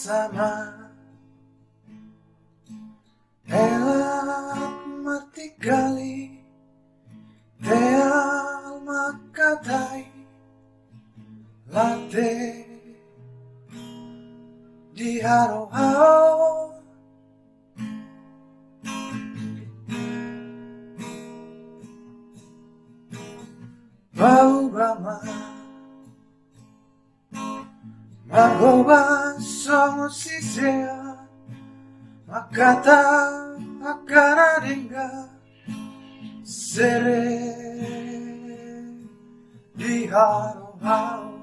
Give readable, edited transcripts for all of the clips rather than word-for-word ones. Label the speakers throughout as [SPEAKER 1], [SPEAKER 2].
[SPEAKER 1] sama elak mati kali teal makatai latte di haro-haro bau bama magoba songo sisea makata akararinga sere di haro-haro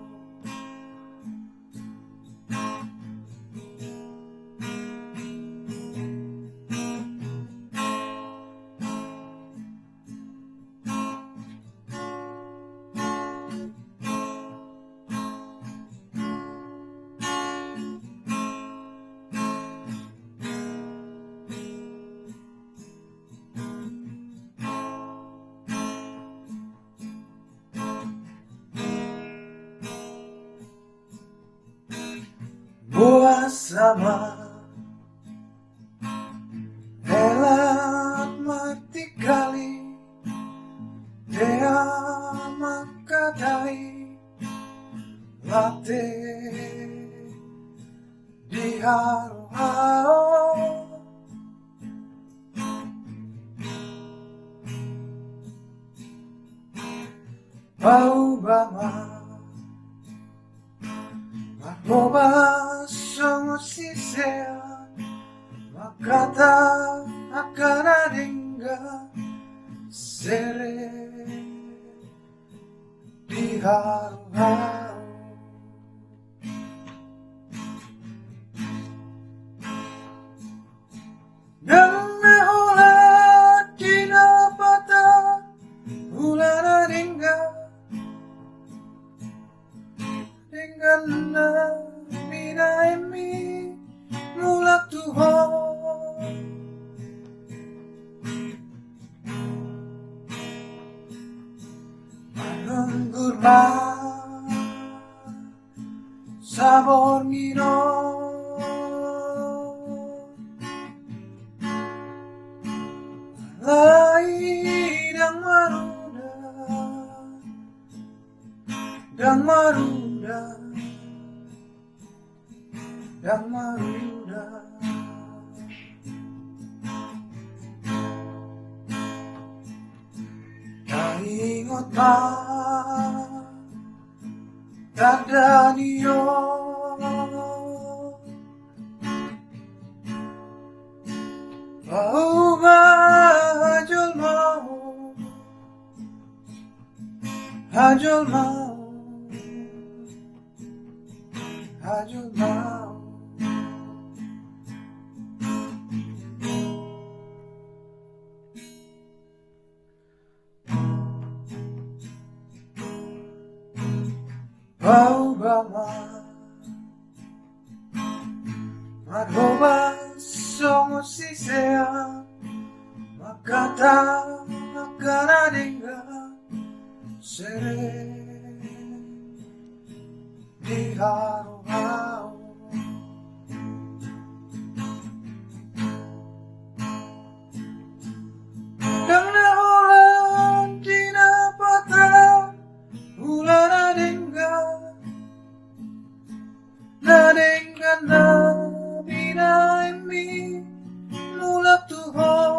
[SPEAKER 1] Boa sama elak mati kali dea makatai latte di haro-haro bau bama magoba songo sisea makata akararinga sere di haro-haro Nana hola dina pata hulana ringa na mina emi mula Tuhan menunggur sabor mino lain yang maruda dan maruda dan maruda tak ingat tak ada niyo bau hajul mau bau bama magoba songo sisea makata akararinga sere di haro-haro Nana hola dina pata hulana dengga na bina emi mula Tuhan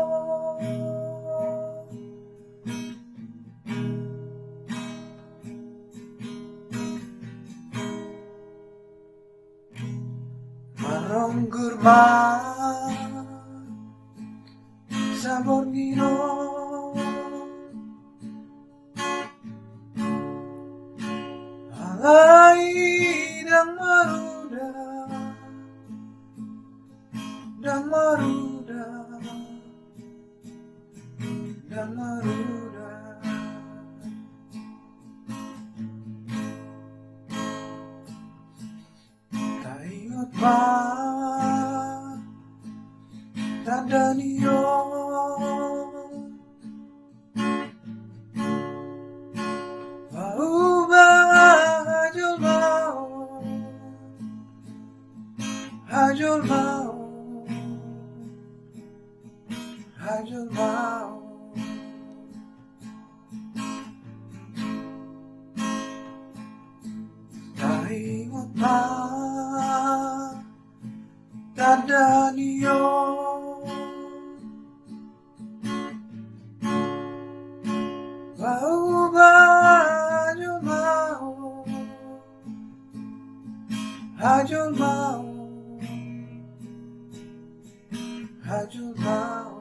[SPEAKER 1] maronggur sabor mino alai dan maruda dan maruda dan maruda tak ingat tak ada niyo bau hajul mau, hajul mau. Tak ingat pa tanda niyo. Mau ba hajul mau, hajul mau, hajul mau.